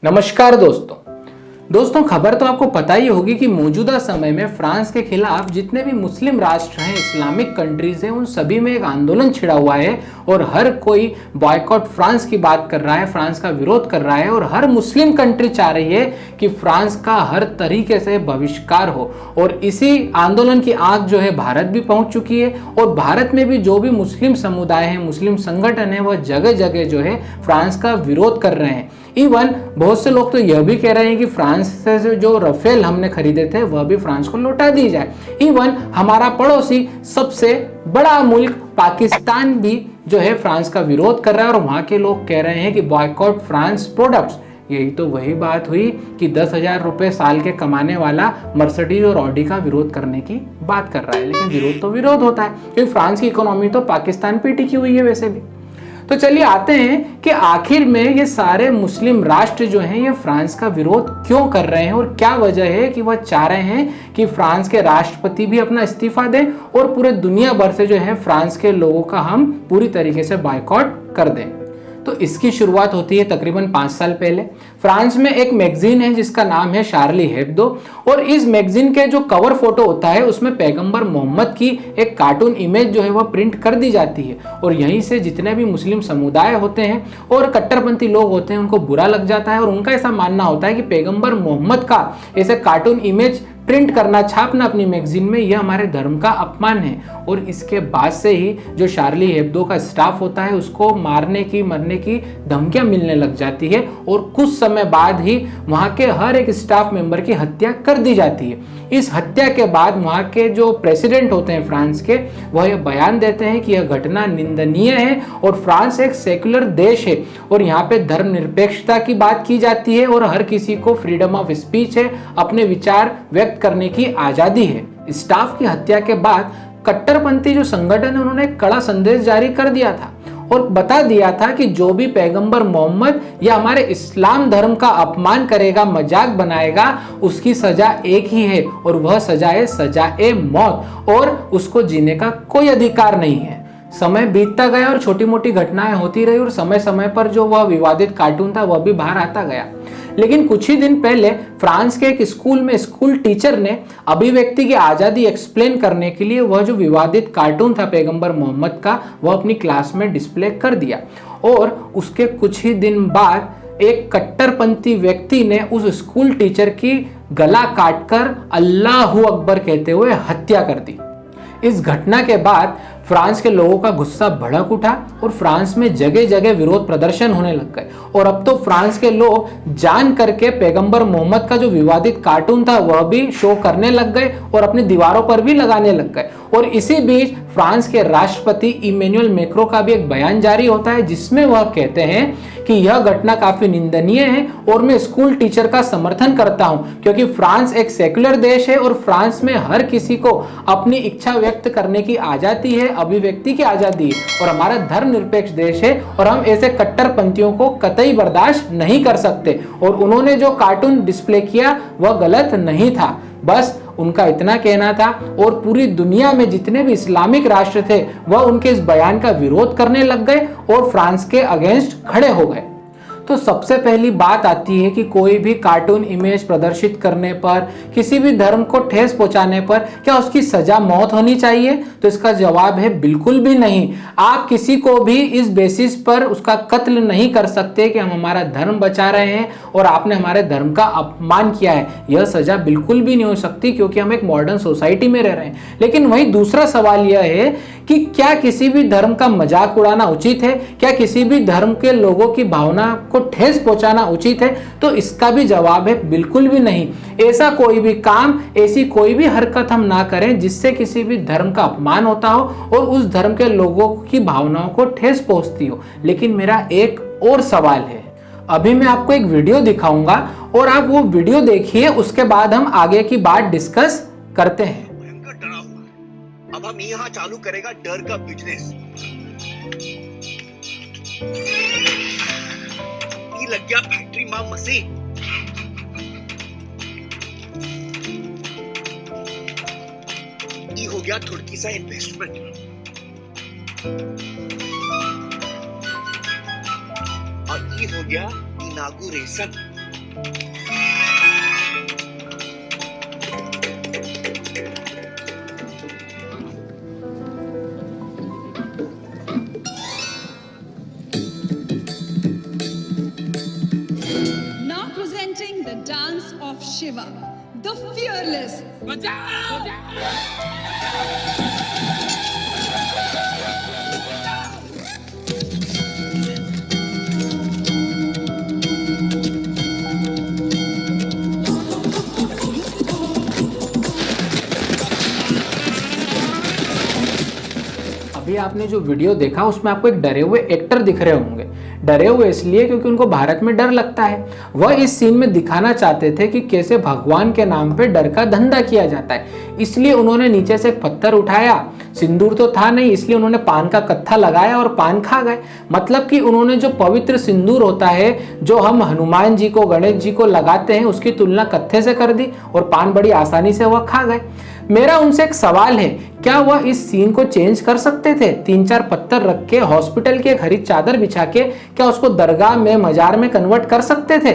नमस्कार दोस्तों खबर तो आपको पता ही होगी कि मौजूदा समय में फ्रांस के खिलाफ जितने भी मुस्लिम राष्ट्र हैं, इस्लामिक कंट्रीज हैं, उन सभी में एक आंदोलन छिड़ा हुआ है और हर कोई बॉयकॉट फ्रांस की बात कर रहा है, फ्रांस का विरोध कर रहा है और हर मुस्लिम कंट्री चाह रही है कि फ्रांस का हर तरीके से बहिष्कार हो। और इसी आंदोलन की आंख जो है भारत भी पहुंच चुकी है और भारत में भी जो भी मुस्लिम समुदाय है, मुस्लिम संगठन है, वह जगह जगह जो है फ्रांस का विरोध कर रहे हैं। इवन बहुत से लोग तो यह भी कह रहे हैं कि फ्रांस से जो राफेल हमने खरीदे थे वह भी फ्रांस को लौटा दी जाए। इवन हमारा पड़ोसी सबसे बड़ा मुल्क पाकिस्तान भी जो है फ्रांस का विरोध कर रहा है और वहां के लोग कह रहे हैं कि बॉयकॉट फ्रांस प्रोडक्ट्स। यही तो वही बात हुई कि 10,000 रुपए साल के कमाने वाला मर्सिडीज और ऑडी का विरोध करने की बात कर रहा है, लेकिन विरोध तो विरोध होता है क्योंकि फ्रांस की इकोनॉमी तो पाकिस्तान पे टिकी हुई है वैसे भी। तो चलिए आते हैं कि आखिर में ये सारे मुस्लिम राष्ट्र जो हैं ये फ्रांस का विरोध क्यों कर रहे हैं और क्या वजह है कि वह चाह रहे हैं कि फ्रांस के राष्ट्रपति भी अपना इस्तीफा दें और पूरे दुनिया भर से जो है फ्रांस के लोगों का हम पूरी तरीके से बायकॉट कर दें। तो इसकी शुरुआत होती है तकरीबन 5 साल पहले। फ्रांस में एक मैगजीन है जिसका नाम है शार्ली हेब्दो और इस मैगजीन के जो कवर फोटो होता है उसमें पैगंबर मोहम्मद की एक कार्टून इमेज जो है वह प्रिंट कर दी जाती है और यहीं से जितने भी मुस्लिम समुदाय होते हैं और कट्टरपंथी लोग होते हैं उनको बुरा लग जाता है और उनका ऐसा मानना होता है कि पैगंबर मोहम्मद का ऐसे कार्टून इमेज प्रिंट करना, छापना अपनी मैगजीन में, यह हमारे धर्म का अपमान है। और इसके बाद से ही जो शार्ली हेब्दो का स्टाफ होता है उसको मारने की मरने की धमकियां मिलने लग जाती है और कुछ समय बाद ही वहां के हर एक स्टाफ मेंबर की हत्या कर दी जाती है। इस हत्या के बाद वहां के जो प्रेसिडेंट होते हैं फ्रांस के, वह यह बयान देते हैं कि यह घटना निंदनीय है और फ्रांस एक सेक्युलर देश है और यहाँ पे धर्मनिरपेक्षता की बात की जाती है और हर किसी को फ्रीडम ऑफ स्पीच है, अपने विचार व्यक्त करने की आजादी है। स्टाफ की हत्या के बाद कट्टरपंथी जो संगठन है उन्होंने कड़ा संदेश जारी कर दिया था और बता दिया था कि जो भी पैगंबर मोहम्मद या हमारे इस्लाम धर्म का अपमान करेगा, मजाक बनाएगा, उसकी सजा एक ही है और वह सजा है सजाए मौत और उसको जीने का कोई अधिकार नहीं है। समय बीतता गया और छोटी मोटी घटनाएं होती रही और समय समय पर जो वह विवादित कार्टून था वह भी बाहर आता गया। लेकिन कुछ ही दिन पहले फ्रांस के एक स्कूल में स्कूल टीचर ने अभिव्यक्ति की आजादी एक्सप्लेन करने के लिए वह जो विवादित कार्टून था पैगंबर मोहम्मद का वह अपनी क्लास में डिस्प्ले कर दिया और उसके कुछ ही दिन बाद एक कट्टरपंथी व्यक्ति ने उस स्कूल टीचर की गला काटकर अल्लाहू अकबर कहते हुए हत्या कर दी। इस घटना के बाद फ्रांस के लोगों का गुस्सा भड़क उठा और फ्रांस में जगह जगह विरोध प्रदर्शन होने लग गए और अब तो फ्रांस के लोग जान करके पैगंबर मोहम्मद का जो विवादित कार्टून था वह भी शो करने लग गए और अपनी दीवारों पर भी लगाने लग गए। और इसी बीच फ्रांस के राष्ट्रपति इमैनुअल मैक्रों का भी एक बयान जारी होता है जिसमें वह कहते हैं कि यह घटना काफी निंदनीय है और मैं स्कूल टीचर का समर्थन करता हूं क्योंकि फ्रांस एक सेक्युलर देश है और फ्रांस में हर किसी को अपनी इच्छा व्यक्त करने की आजादी है, अभिव्यक्ति की आजादी है और हमारा धर्मनिरपेक्ष देश है और हम ऐसे कट्टरपंथियों को कतई बर्दाश्त नहीं कर सकते। और उन्होंने जो कार्टून डिस्प्ले किया वह गलत नहीं था, बस उनका इतना कहना था और पूरी दुनिया में जितने भी इस्लामिक राष्ट्र थे वह उनके इस बयान का विरोध करने लग गए और फ्रांस के अगेंस्ट खड़े हो गए। तो सबसे पहली बात आती है कि कोई भी कार्टून इमेज प्रदर्शित करने पर, किसी भी धर्म को ठेस पहुंचाने पर क्या उसकी सजा मौत होनी चाहिए? तो इसका जवाब है बिल्कुल भी नहीं। आप किसी को भी इस बेसिस पर उसका कत्ल नहीं कर सकते कि हम हमारा धर्म बचा रहे हैं और आपने हमारे धर्म का अपमान किया है। यह सजा बिल्कुल भी नहीं हो सकती क्योंकि हम एक मॉडर्न सोसाइटी में रह रहे हैं। लेकिन वही दूसरा सवाल यह है कि क्या किसी भी धर्म का मजाक उड़ाना उचित है? क्या किसी भी धर्म के लोगों की भावना को ठेस पहुंचाना उचित है? तो इसका भी जवाब है बिल्कुल भी नहीं। ऐसा कोई भी काम, ऐसी कोई भी हरकत हम ना करें जिससे किसी भी धर्म का अपमान होता हो और उस धर्म के लोगों की भावनाओं को ठेस पहुंचती हो। लेकिन मेरा एक और सवाल है, अभी मैं आपको एक वीडियो दिखाऊंगा और आप वो वीडियो देखिए, उसके बाद हम आगे की बात डिस्कस करते हैं। अब हम यहाँ चालू करेगा डर का बिजनेस। ये लग गया फैक्ट्री मां मशीन। ये हो गया थोड़ी सा इन्वेस्टमेंट और ये हो गया inauguration. Now presenting the dance of Shiva, the fearless. अभी आपने जो वीडियो देखा उसमें आपको एक डरे हुए एक्टर दिख रहे होंगे। डरे हुए इसलिए क्योंकि उनको भारत में डर लगता है। वह इस सीन में दिखाना चाहते थे कि कैसे भगवान के नाम पे डर का धंधा किया जाता है, इसलिए उन्होंने नीचे से एक पत्थर उठाया। सिंदूर तो था नहीं, इसलिए उन्होंने पान का कत्था लगाया और पान खा गए। मतलब कि उन्होंने जो पवित्र सिंदूर होता है जो हम हनुमान जी को, गणेश जी को लगाते हैं, उसकी तुलना कत्थे से कर दी और पान बड़ी आसानी से वह खा गए। मेरा उनसे एक सवाल है, क्या वह इस सीन को चेंज कर सकते थे? 3-4 पत्थर रख के हॉस्पिटल की एक हरी चादर बिछा के क्या उसको दरगाह में, मजार में कन्वर्ट कर सकते थे?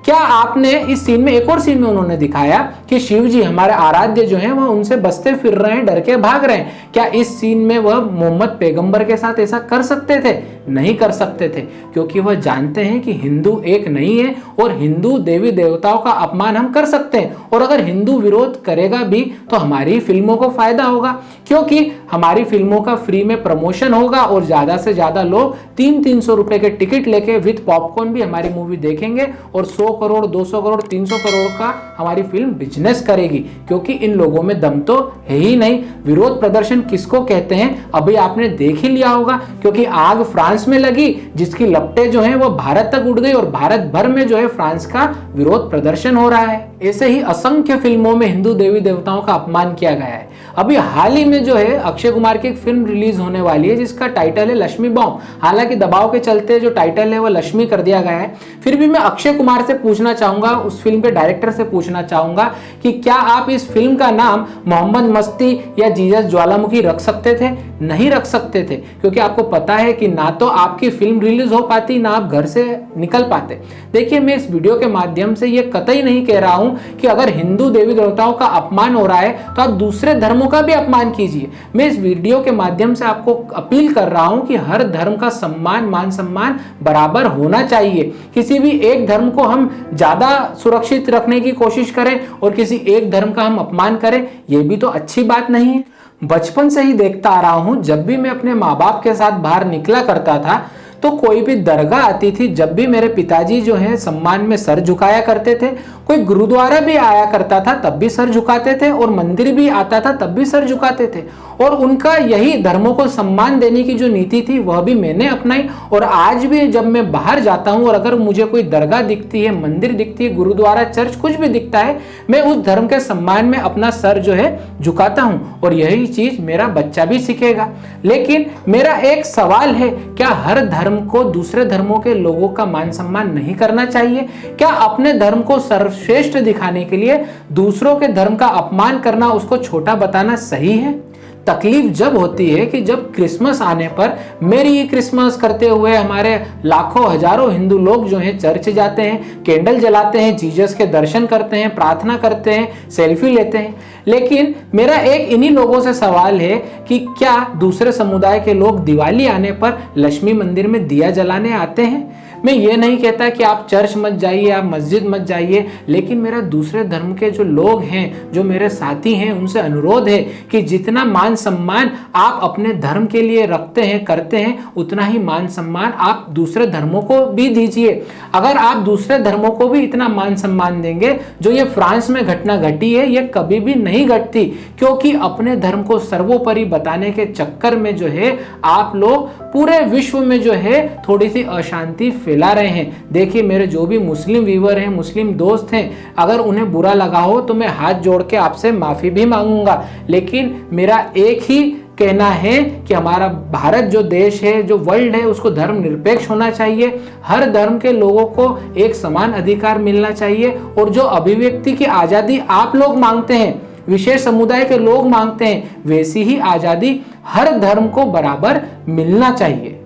क्या आपने इस सीन में, एक और सीन में उन्होंने दिखाया कि शिव जी हमारे आराध्य जो हैं वह उनसे बसते फिर रहे हैं, डर के भाग रहे हैं। क्या इस सीन में वह मोहम्मद पैगंबर के साथ ऐसा कर सकते थे? नहीं कर सकते थे, क्योंकि वह जानते हैं कि हिंदू एक नहीं है और हिंदू देवी देवताओं का अपमान हम कर सकते हैं। और अगर हिंदू विरोध करेगा भी तो हमारी फिल्मों को फायदा होगा, क्योंकि हमारी फिल्मों का फ्री में प्रमोशन होगा और ज्यादा से ज्यादा लोग 300-300 रुपए के टिकट लेके विद पॉपकॉर्न भी हमारी मूवी देखेंगे और 100 करोड़, 200 करोड़, 300 करोड़ का हमारी फिल्म बिजनेस करेगी, क्योंकि इन लोगों में दम तो है ही नहीं। विरोध प्रदर्शन किसको कहते हैं अभी आपने देख ही लिया होगा, क्योंकि आग फ्रांस में लगी जिसकी लपटें जो हैं वो भारत तक उड़ गई और भारत भर में जो है फ्रांस का विरोध प्रदर्शन हो रहा है। ऐसे ही असंख्य फिल्मों में हिंदू देवी देवताओं का अपमान किया गया है। अभी हाल ही में जो है अक्षय कुमार की एक फिल्म रिलीज होने वाली है जिसका टाइटल है लक्ष्मी बॉम्ब। हालांकि दबाव के चलते जो टाइटल है वो लक्ष्मी कर दिया गया है, फिर भी मैं अक्षय कुमार से पूछना चाहूंगा, उस फिल्म के डायरेक्टर से पूछना चाहूंगा कि क्या आप इस फिल्म का नाम मोहम्मद मस्ती या जीसस ज्वालामुखी रख सकते थे? नहीं रख सकते थे, क्योंकि आपको पता है कि ना तो आपकी फिल्म रिलीज हो पाती, ना आप घर से निकल पाते। देखिए, मैं इस वीडियो के माध्यम से ये कतई नहीं कह रहा हूं कि अगर हिंदू देवी देवताओं का अपमान हो रहा है तो आप दूसरे धर्मों का भी अपमान कीजिए। मैं इस वीडियो के माध्यम से आपको अपील कर रहा हूं कि हर धर्म का सम्मान, मान सम्मान बराबर होना चाहिए। किसी भी एक धर्म को हम ज्यादा सुरक्षित रखने की कोशिश करें और किसी एक धर्म का हम अपमान करें, यह भी तो अच्छी बात नहीं है। बचपन से ही देखता आ रहा हूं, जब भी मैं अपने माँ बाप के साथ बाहर निकला करता था तो कोई भी दरगाह आती थी, जब भी मेरे पिताजी जो है सम्मान में सर झुकाया करते थे। कोई गुरुद्वारा भी आया करता था तब भी सर झुकाते थे, और मंदिर भी आता था तब भी सर झुकाते थे। और उनका यही धर्मों को सम्मान देने की जो नीति थी वह भी मैंने अपनाई। और आज भी जब मैं बाहर जाता हूं और अगर मुझे कोई दरगाह दिखती है, मंदिर दिखती है, गुरुद्वारा, चर्च कुछ भी दिखता है, मैं उस धर्म के सम्मान में अपना सर जो है झुकाता हूं। और यही चीज मेरा बच्चा भी सीखेगा। लेकिन मेरा एक सवाल है, क्या हर धर्म को दूसरे धर्मों के लोगों का मान सम्मान नहीं करना चाहिए? क्या अपने धर्म को सर्वश्रेष्ठ दिखाने के लिए दूसरों के धर्म का अपमान करना, उसको छोटा बताना सही है? तकलीफ जब होती है कि जब क्रिसमस आने पर मेरी क्रिसमस करते हुए हमारे लाखों हजारों हिंदू लोग जो हैं चर्च जाते हैं, कैंडल जलाते हैं, जीसस के दर्शन करते हैं, प्रार्थना करते हैं, सेल्फी लेते हैं। लेकिन मेरा एक इन्हीं लोगों से सवाल है कि क्या दूसरे समुदाय के लोग दिवाली आने पर लक्ष्मी मंदिर में दिया जलाने आते हैं? मैं ये नहीं कहता कि आप चर्च मत जाइए, आप मस्जिद मत जाइए, लेकिन मेरा दूसरे धर्म के जो लोग हैं, जो मेरे साथी हैं, उनसे अनुरोध है कि जितना मान सम्मान आप अपने धर्म के लिए रखते हैं, करते हैं, उतना ही मान सम्मान आप दूसरे धर्मों को भी दीजिए। अगर आप दूसरे धर्मों को भी इतना मान सम्मान देंगे, जो ये फ्रांस में घटना घटी है, ये कभी भी नहीं घटती, क्योंकि अपने धर्म को सर्वोपरि बताने के चक्कर में जो है आप लोग पूरे विश्व में जो है थोड़ी सी अशांति फैला रहे हैं। देखिए, मेरे जो भी मुस्लिम व्यूअर हैं, मुस्लिम दोस्त हैं, अगर उन्हें बुरा लगा हो तो मैं हाथ जोड़ के आपसे माफी भी मांगूंगा। लेकिन मेरा एक ही कहना है कि हमारा भारत जो देश है, जो वर्ल्ड है, उसको धर्म निरपेक्ष होना चाहिए। हर धर्म के लोगों को एक समान अधिकार मिलना चाहिए, और जो अभिव्यक्ति की आजादी आप लोग मांगते हैं, विशेष समुदाय के लोग मांगते हैं, वैसी ही आजादी हर धर्म को बराबर मिलना चाहिए।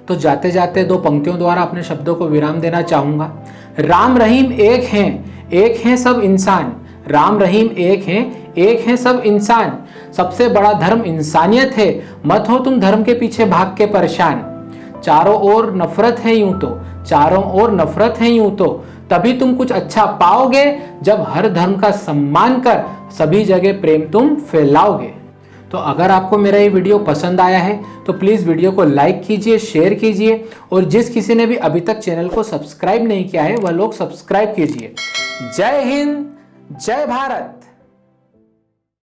तो जाते जाते दो पंक्तियों द्वारा अपने शब्दों को विराम देना चाहूंगा। राम रहीम एक हैं सब इंसान। राम रहीम एक हैं सब इंसान। सबसे बड़ा धर्म इंसानियत है, मत हो तुम धर्म के पीछे भाग के परेशान। चारों ओर नफरत है यूं तो, चारों ओर नफरत है यूं तो, तभी तुम कुछ अच्छा पाओगे जब हर धर्म का सम्मान कर सभी जगह प्रेम तुम फैलाओगे। तो अगर आपको मेरा ये वीडियो पसंद आया है तो प्लीज़ वीडियो को लाइक कीजिए, शेयर कीजिए, और जिस किसी ने भी अभी तक चैनल को सब्सक्राइब नहीं किया है वह लोग सब्सक्राइब कीजिए। जय हिंद, जय भारत।